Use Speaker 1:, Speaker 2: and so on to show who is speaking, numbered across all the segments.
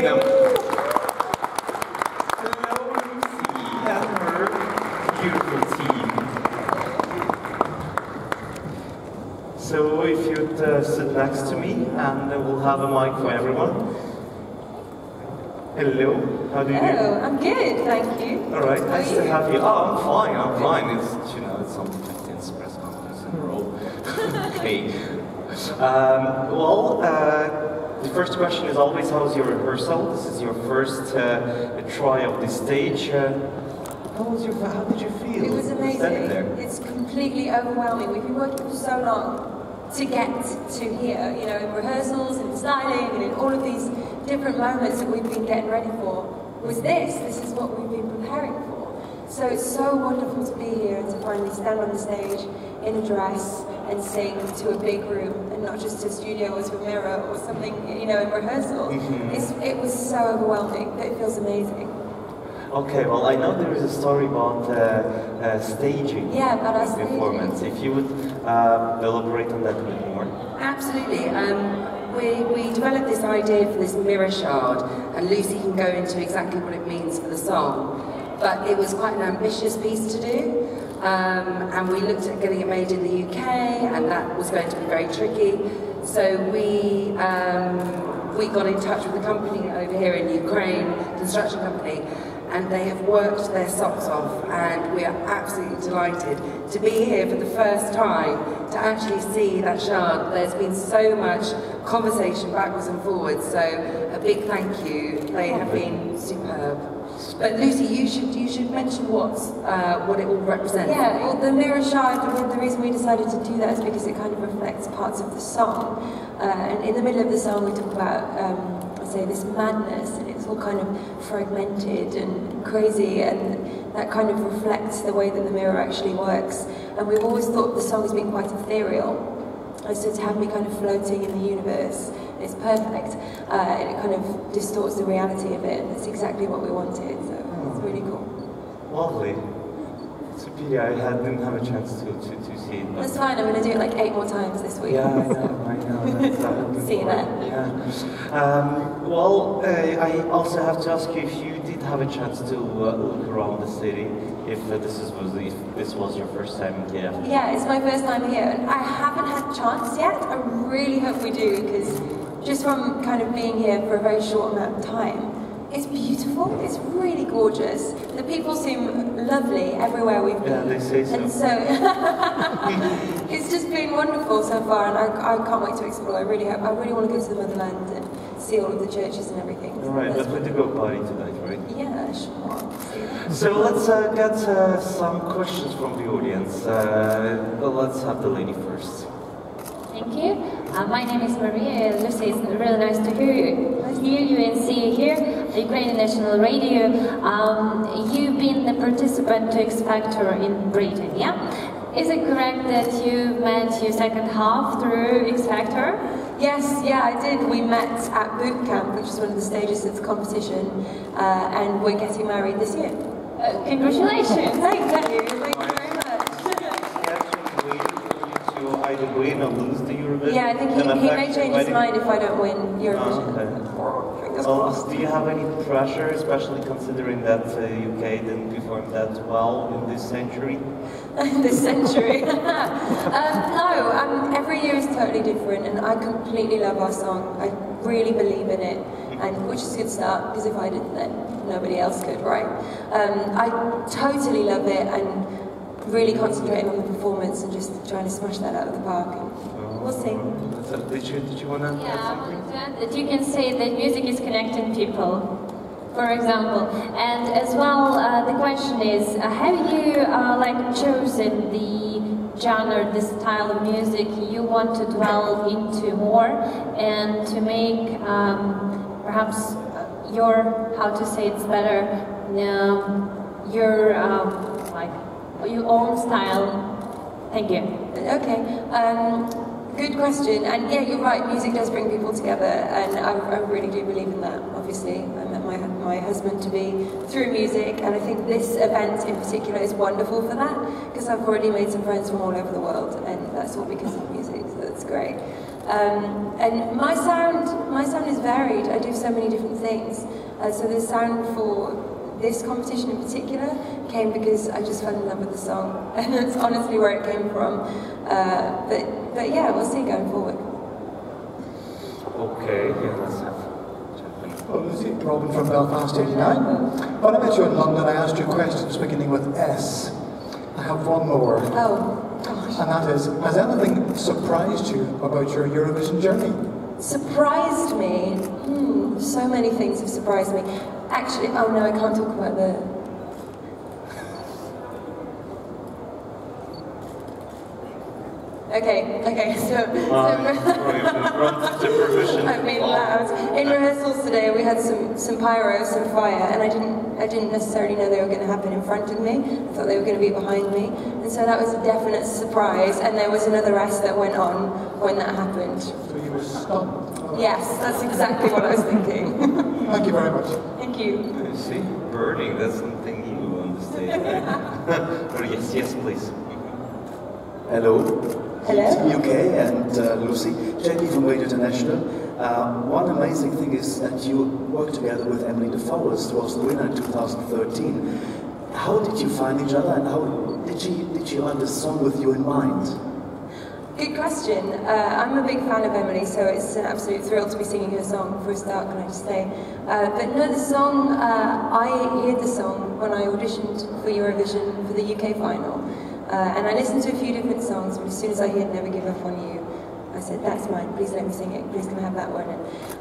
Speaker 1: them. Hello, Lucie and her beautiful team. So if you'd sit next to me, and we'll have a mic for everyone. Hello, how do you do?
Speaker 2: Hello, I'm good, thank you.
Speaker 1: All right, nice to have you. Oh, I'm fine. It's, you know, it's something like 10 press conference in a row. Okay. The first question is always, how's your rehearsal? This is your first try of the stage. How did you feel?
Speaker 2: It was amazing.
Speaker 1: There?
Speaker 2: It's completely overwhelming. We've been working for so long to get to here, you know, in rehearsals and styling and in all of these different moments that we've been getting ready for. This is what we've been preparing for. So it's so wonderful to be here and to finally stand on the stage in a dress and sing to a big room and not just a studio or to a mirror or something, you know, in rehearsal. It was so overwhelming, but it feels amazing.
Speaker 1: Okay, well, I know there is a story about staging
Speaker 2: about our
Speaker 1: performance.
Speaker 2: staging.
Speaker 1: If you would elaborate on that a bit more.
Speaker 3: Absolutely. We developed this idea for this mirror shard, and Lucie can go into exactly what it means for the song. But it was quite an ambitious piece to do, and we looked at getting it made in the UK, and that was going to be very tricky. So we got in touch with a company over here in Ukraine, construction company, and they have worked their socks off, and we are absolutely delighted to be here for the first time to actually see that shard. There's been so much conversation backwards and forwards, so a big thank you. They have been superb. But Lucie, you should mention what it all represents.
Speaker 2: Yeah, well, the mirror shard, the reason we decided to do that is because it kind of reflects parts of the song. And in the middle of the song we talk about, say, this madness, and it's all kind of fragmented and crazy, and that kind of reflects the way that the mirror actually works. And we've always thought the song has been quite ethereal, and so to have me kind of floating in the universe is perfect, and it kind of distorts the reality of it, and it's exactly what we wanted, so it's really cool.
Speaker 1: Lovely. It's a pity I didn't have a chance to see it.
Speaker 2: That's fine, I'm going to do it like 8 more times this week.
Speaker 1: Yeah, I know.
Speaker 2: See you there.
Speaker 1: Yeah. I also have to ask you if you did have a chance to look around the city, if this was your first time in Kiev.
Speaker 2: Yeah, it's my first time here, and I haven't had a chance yet. I really hope we do, because just from kind of being here for a very short amount of time, it's beautiful, it's really gorgeous. The people seem lovely everywhere we've been.
Speaker 1: Yeah, they say so.
Speaker 2: And so, it's just been wonderful so far, and I can't wait to explore. I really want to go to the motherland and see all of the churches and everything.
Speaker 1: Alright, but we do go party tonight, right?
Speaker 2: Yeah, sure.
Speaker 1: So let's get some questions from the audience. Let's have the lady first.
Speaker 4: Thank you. My name is Maria. Lucie, it's really nice to hear you and see you here at Ukrainian National Radio. You've been the participant to X Factor in Britain, yeah? Is it correct that you met your second half through X Factor?
Speaker 2: Yes, yeah, I did. We met at boot camp, which is one of the stages of the competition, and we're getting married this year.
Speaker 4: Congratulations!
Speaker 2: Thank you very much.
Speaker 1: Either win or lose the Eurovision?
Speaker 2: Yeah, I think he may change his mind if I don't win Eurovision.
Speaker 1: Do you have any pressure, especially considering that UK didn't perform that well in this century?
Speaker 2: This century? No, every year is totally different, and I completely love our song. I really believe in it, and which is a good start, because if I didn't, then nobody else could, right? I totally love it, and really concentrating on the performance and just trying to smash that out of the park. And we'll see.
Speaker 1: Did you want to add something?
Speaker 4: That you can say that music is connecting people, for example. And as well, the question is, have you chosen the genre, the style of music you want to dwell into more and to make perhaps your, how to say it's better, your own style? Thank you.
Speaker 2: Okay, good question. And yeah, you're right, music does bring people together, and I really do believe in that, obviously. I met my husband to be through music, and I think this event in particular is wonderful for that, because I've already made some friends from all over the world, and that's all because of music, so that's great. And my sound is varied. I do so many different things. So the sound for this competition in particular came because I just fell in love with the song, and that's honestly where it came from. But yeah, we'll see going forward.
Speaker 1: Okay, yeah, let's have.
Speaker 5: Well, Lucie, Robin from Belfast 89. When I met you in London, I asked you questions beginning with S. I have one more.
Speaker 2: Oh, gosh.
Speaker 5: And that is, has anything surprised you about your Eurovision journey?
Speaker 2: Surprised me? So many things have surprised me. Actually, oh no, I can't talk about the... Okay, so I've been loud. In rehearsals today, we had some pyro, some fire, and I didn't necessarily know they were going to happen in front of me. I thought they were going to be behind me, and so that was a definite surprise. And there was another S that went on when that happened.
Speaker 5: So you were stunned?
Speaker 2: Yes, that's exactly what I was thinking.
Speaker 5: Thank you very much.
Speaker 2: Thank you.
Speaker 1: You see, burning, that's something new on the stage, right? Oh, yes, please.
Speaker 6: Hello.
Speaker 2: Hello.
Speaker 6: UK and Lucie. JP from Radio International. One amazing thing is that you worked together with Emily de Forest, who was the winner in 2013. How did you find each other, and how did she write this song with you in mind?
Speaker 2: Good question. I'm a big fan of Emily, so it's an absolute thrill to be singing her song for a start, can I just say. But no, the song, I heard the song when I auditioned for Eurovision for the UK final. And I listened to a few different songs, but as soon as I heard Never Give Up On You, I said, that's mine, please let me sing it, please can I have that one?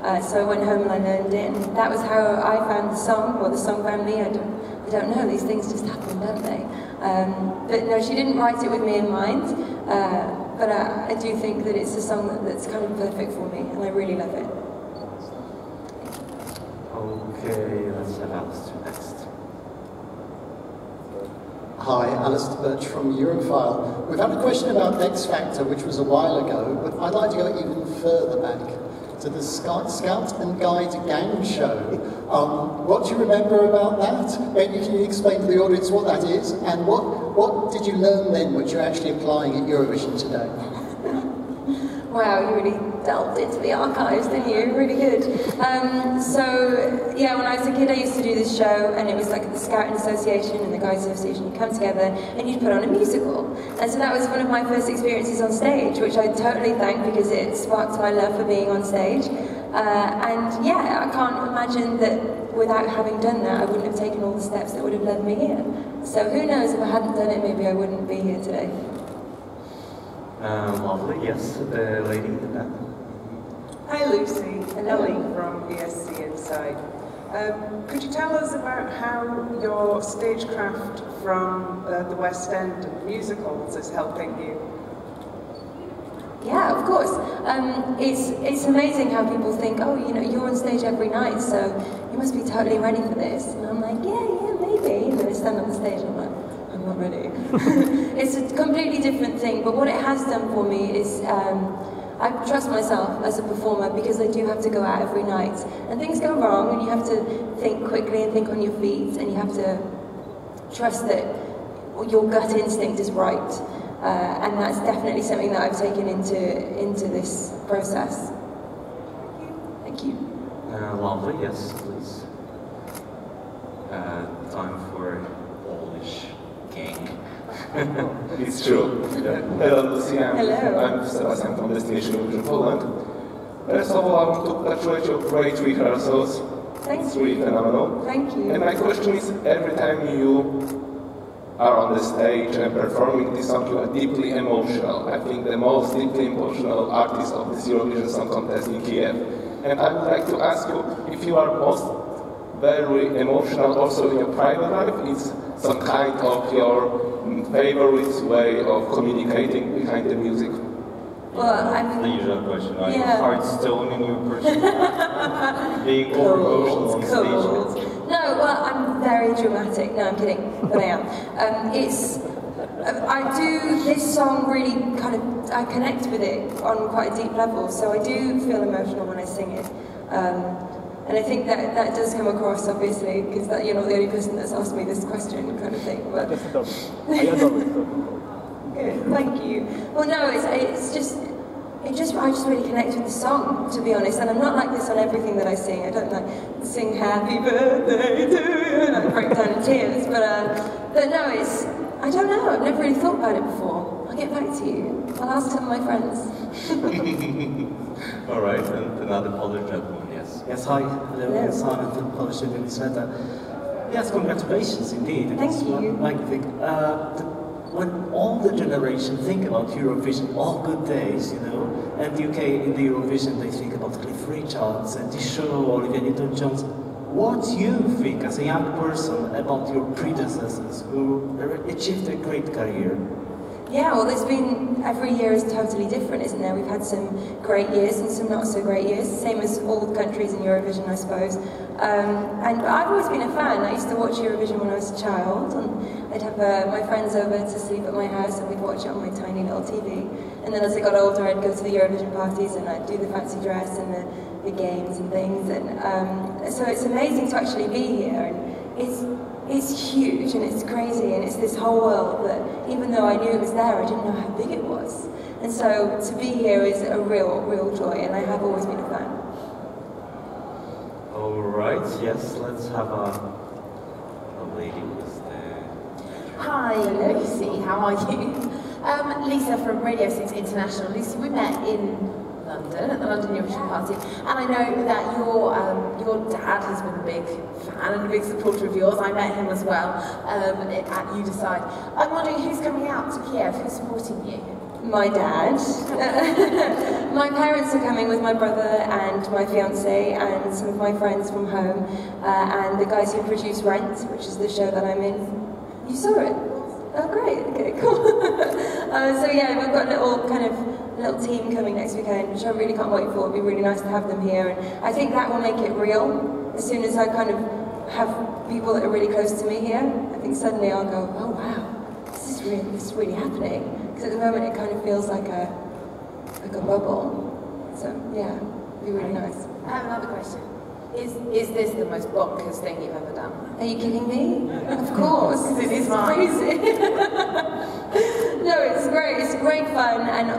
Speaker 2: And so I went home and I learned it, and that was how I found the song, or the song found me. I don't know, these things just happen, don't they? But no, she didn't write it with me in mind, but I do think that it's a song that's kind of perfect for me, and I really love it.
Speaker 1: Okay, let's have Alistair next.
Speaker 7: Hi, Alistair Birch from Europhile. We've had a question about X Factor, which was a while ago, but I'd like to go even further back to the Scout and Guide gang show. What do you remember about that? Maybe can you explain to the audience what that is, and what did you learn then which you're actually applying at Eurovision today?
Speaker 2: Wow, you really delved into the archives, didn't you? Really good. So, yeah, when I was a kid, I used to do this show, and it was like the Scouting Association and the Guides Association. You come together and you'd put on a musical. And so that was one of my first experiences on stage, which I totally thank because it sparked my love for being on stage. And yeah, I can't imagine that without having done that, I wouldn't have taken all the steps that would have led me here. So who knows, if I hadn't done it, maybe I wouldn't be here today.
Speaker 1: Lovely, yes, the lady in the back.
Speaker 8: Hi Lucie,
Speaker 2: Hello.
Speaker 8: Ellie from BSC Inside. Could you tell us about how your stagecraft from the West End and musicals is helping you?
Speaker 2: Yeah, of course. It's amazing how people think, oh, you know, you're on stage every night, so you must be totally ready for this. And I'm like, yeah, maybe. And then I stand on the stage and I'm like, I'm not ready. It's a completely different thing, but what it has done for me is I trust myself as a performer because I do have to go out every night. And things go wrong, and you have to think quickly and think on your feet, and you have to trust that your gut instinct is right. And that's definitely something that I've taken into this process. Thank you.
Speaker 1: Lovely, yes, please. Time for Polish gang.
Speaker 9: It's true. Hello, Lucie.
Speaker 2: Hello.
Speaker 9: I'm Sebastian from Destination Eurovision Poland. First of all, I want to congratulate your great rehearsals.
Speaker 2: Thank
Speaker 9: It's
Speaker 2: you.
Speaker 9: really phenomenal.
Speaker 2: Thank you.
Speaker 9: And my question is, every time you are on the stage and performing this song, you are deeply emotional. I think the most deeply emotional artist of this Eurovision Song Contest in Kiev. And I would like to ask you if you are most very emotional also in your private life. It's some kind of your favorite way of communicating behind the music.
Speaker 2: Well, I mean,
Speaker 1: The usual question, are you
Speaker 2: Yeah.
Speaker 1: hard stone in your person? Being over emotional on
Speaker 2: cold.
Speaker 1: stage?
Speaker 2: No, well, I'm very dramatic. No, I'm kidding, but I am. I do, this song really kind of, I connect with it on quite a deep level, so I do feel emotional when I sing it. And I think that does come across, obviously, because you're not the only person that's asked me this question, kind of thing. But good, thank you. Well, no, it's just, I just really connect with the song, to be honest, and I'm not like this on everything that I sing. I don't like sing happy birthday to you and I break down in tears, but no, I don't know, I've never really thought about it before. I'll get back to you. I'll ask some of my friends.
Speaker 1: All right, and another Polish gentleman, yes.
Speaker 6: Yes, hi. Hello, Simon from Polish Newsletter. Yes, congratulations indeed.
Speaker 2: Thank you.
Speaker 6: Magnific. When all the generation think about Eurovision, all good days, you know, and UK in the Eurovision they think about Cliff Richards and the show, Olivia Newton-Jones. What do you think as a young person about your predecessors who achieved a great career?
Speaker 2: Yeah, well, every year is totally different, isn't there? We've had some great years and some not so great years, same as all the countries in Eurovision, I suppose. And I've always been a fan. I used to watch Eurovision when I was a child, and I'd have my friends over to sleep at my house, and we'd watch it on my tiny little TV. And then as I got older, I'd go to the Eurovision parties, and I'd do the fancy dress and the games and things. And so it's amazing to actually be here. And it's huge and it's crazy and it's this whole world that even though I knew it was there, I didn't know how big it was. And so to be here is a real joy, and I have always been a fan.
Speaker 1: All right, yes, let's have a lady who's there.
Speaker 10: Hi, Lucy, how are you? Lisa from Radio 6 International. Lucy, we met in London at the London Eurovision party, and I know that your dad has been a big fan and a big supporter of yours. I met him as well at You Decide. I'm wondering who's coming out to Kiev, who's supporting you?
Speaker 2: My dad. My parents are coming with my brother and my fiance and some of my friends from home and the guys who produce Rent, which is the show that I'm in. You saw it? Oh great, okay, cool. So yeah, we've got a little team coming next weekend, which I really can't wait for. It'd be really nice to have them here, and I think that will make it real. As soon as I kind of have people that are really close to me here, I think suddenly I'll go, oh wow, this is really happening. Because at the moment it kind of feels like a bubble. So yeah, it'd be really nice.
Speaker 10: I have another question. Is this the most bonkers thing you've ever done?
Speaker 2: Are you kidding me? Of course.
Speaker 10: Because it is
Speaker 2: crazy. No, it's great. It's great fun, and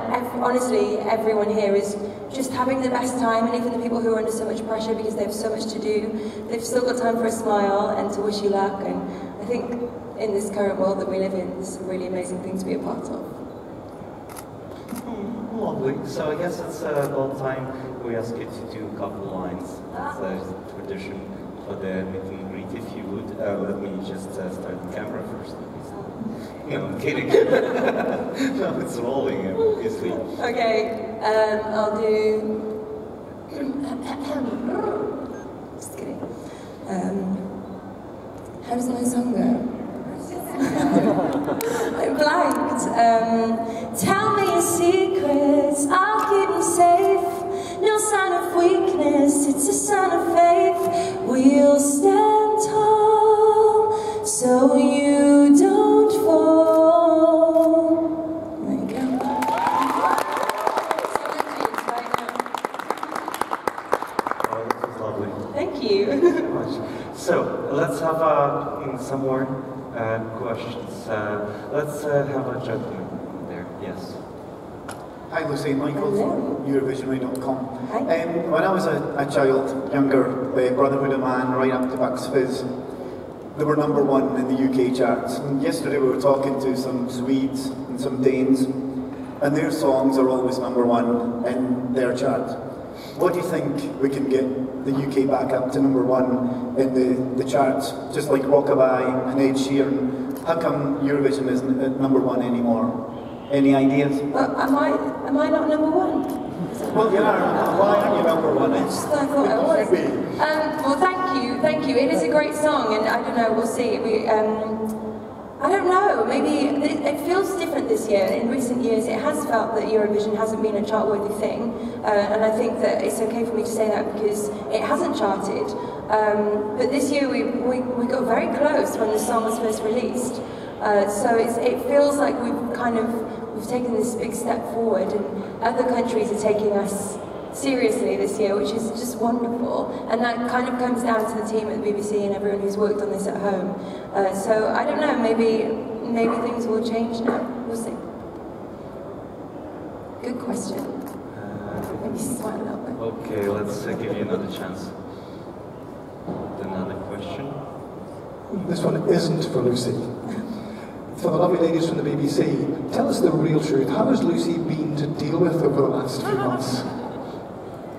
Speaker 2: honestly, everyone here is just having the best time, and even the people who are under so much pressure because they have so much to do, they've still got time for a smile and to wish you luck. And I think in this current world that we live in, it's a really amazing thing to be a part of.
Speaker 1: Lovely. So I guess it's about time we ask you to do a couple lines. It's a tradition for the meet and greet. If you would, let me just start the camera first. No, I'm kidding. No, it's rolling, obviously.
Speaker 2: Okay, I'll do... Just kidding. How does my song go? I'm blanked. Tell me your secrets, I'll keep them safe. No sign of weakness, it's a sign of faith. We'll stand tall, so you don't fall. There you go.
Speaker 1: Oh, this was lovely.
Speaker 2: Thank you.
Speaker 1: Thank you so much. So, let's have some more questions. Let's have a gentleman there. Yes.
Speaker 5: Hi Lucy, Michael from Eurovisionary.com.
Speaker 2: Hi.
Speaker 5: When I was a child, younger, Brotherhood of Man, right up to Bucks Fizz, they were #1 in the UK charts. And yesterday we were talking to some Swedes and some Danes, and their songs are always #1 in their chart. What do you think we can get the UK back up to #1 in the charts, just like Rockabye and Ed Sheeran? How come Eurovision isn't at #1 anymore? Any ideas?
Speaker 2: Well, am I not #1?
Speaker 5: Well, you are. Why aren't you #1?
Speaker 2: I thought I was. Well, thank you. It is a great song, and I don't know, we'll see. I don't know, maybe it feels different this year. In recent years, it has felt that Eurovision hasn't been a chart-worthy thing, and I think that it's okay for me to say that because it hasn't charted. But this year, we got very close when the song was first released. So it feels like we've taken this big step forward, and other countries are taking us seriously this year, which is just wonderful. And that kind of comes down to the team at the BBC and everyone who's worked on this at home. So I don't know, maybe things will change now. We'll see. Good question. You sweat a little bit.
Speaker 1: Okay, let's give you another chance. Another question.
Speaker 11: This one isn't for Lucy. For the lovely ladies from the BBC, tell us the real truth. How has Lucy been to deal with over the last few months?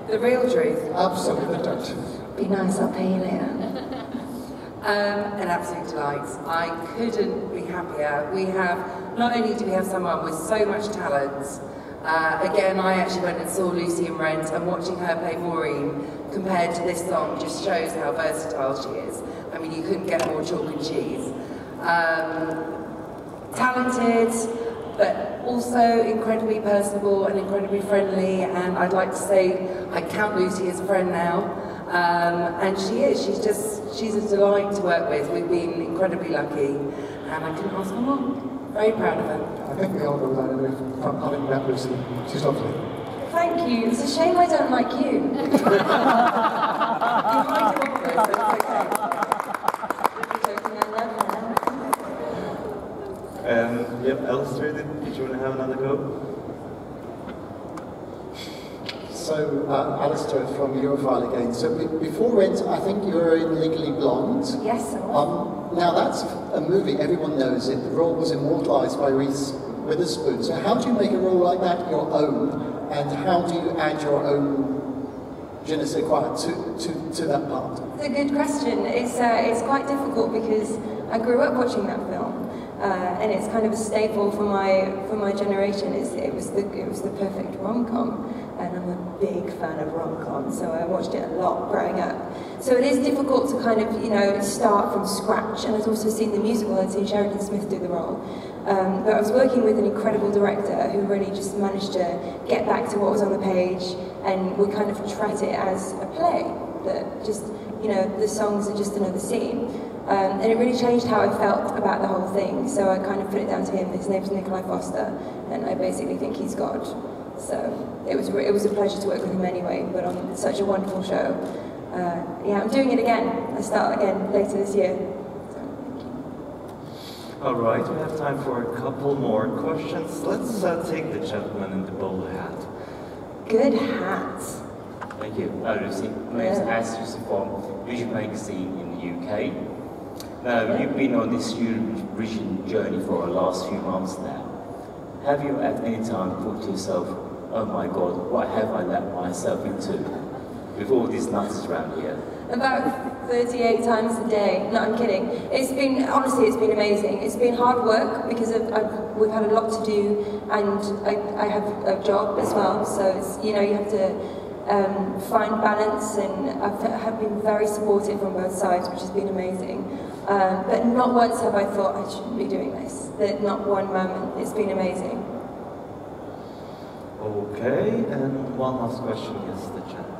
Speaker 3: The real truth?
Speaker 11: Absolutely, don't.
Speaker 2: Be nice, I'll pay you later.
Speaker 3: An absolute delight. I couldn't be happier. We have, not only do we have someone with so much talent, again, I actually went and saw Lucy in Rent, and watching her play Maureen compared to this song just shows how versatile she is. I mean, you couldn't get more chalk and cheese. Talented, but also incredibly personable and incredibly friendly, and I'd like to say I count Lucy as a friend now. And she is, she's a delight to work with. We've been incredibly lucky, and I couldn't ask for more. Very proud of her.
Speaker 11: I think we all know that anyway, from having met Lucy. She's lovely.
Speaker 2: Thank you. It's a shame I don't like you.
Speaker 3: You like it all, so it's okay.
Speaker 1: Yep, Alistair, did you want to have another go?
Speaker 7: So, Alistair from Eurovision again. So, before Rent, I think you were in Legally Blonde.
Speaker 2: Yes, I was.
Speaker 7: Now, that's a movie, everyone knows it. The role was immortalised by Reese Witherspoon. So, how do you make a role like that your own? And how do you add your own je ne sais quoi to that part?
Speaker 2: It's a good question. It's quite difficult because I grew up watching that film. And it's kind of a staple for my generation. It was the perfect rom-com, and I'm a big fan of rom-com, so I watched it a lot growing up. So it is difficult to kind of start from scratch. And I've also seen the musical. I'd seen Sheridan Smith do the role, but I was working with an incredible director who really just managed to get back to what was on the page, and we kind of treat it as a play. That just the songs are just another scene. And it really changed how I felt about the whole thing, so I kind of put it down to him. His name's Nikolai Foster, and I basically think he's God. So it was a pleasure to work with him anyway, but on such a wonderful show. Yeah, I'm doing it again. I start again later this year. So, thank you.
Speaker 1: All right, we have time for a couple more questions. Let's take the gentleman in the bowler hat.
Speaker 2: Good hat.
Speaker 12: Thank you. Lucy, my name is Astus from Vision Magazine in the UK. Now, you've been on this Eurovision journey for the last few months now. Have you at any time thought to yourself, oh my God, what have I let myself into with all these nuts around here?
Speaker 2: About 38 times a day. No, I'm kidding. Honestly, it's been amazing. It's been hard work because we've had a lot to do, and I have a job as well, so it's, you have to find balance, and have been very supportive from both sides, which has been amazing. But not once have I thought I shouldn't be doing this. Not one moment. It's been amazing.
Speaker 1: Okay, and one last question. Yes, the gentleman.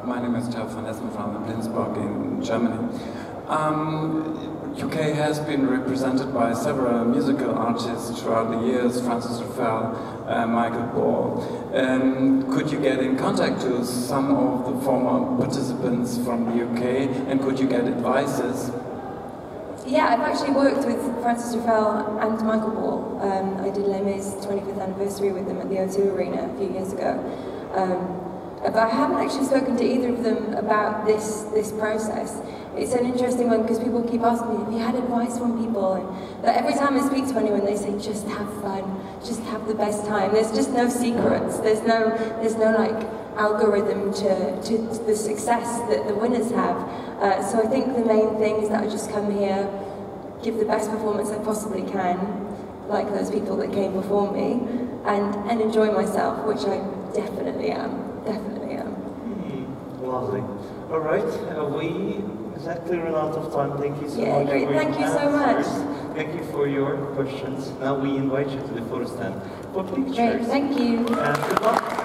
Speaker 13: My name is Jeff van Essen from Lindsburg in Germany. UK has been represented by several musical artists throughout the years, Francis Raffel, Michael Ball. Could you get in contact to some of the former participants from the UK, and could you get advices?
Speaker 2: Yeah, I've actually worked with Francis Raffel and Michael Ball. I did Les Mis' 25th anniversary with them at the O2 Arena a few years ago. But I haven't actually spoken to either of them about this process. It's an interesting one because people keep asking me, have you had advice from people? But every time I speak to anyone, they say, just have fun, just have the best time. There's just no secrets. There's no like algorithm to the success that the winners have. So I think the main thing is that I just come here, give the best performance I possibly can, like those people that came before me, and enjoy myself, which I definitely am. Definitely am.
Speaker 1: Lovely. All right, we exactly run out of time. Thank you so much.
Speaker 2: Yeah, great. Thank you so much.
Speaker 1: Thank you for your questions. Now we invite you to the photo stand for pictures.
Speaker 2: Great. Thank you.
Speaker 1: And good luck.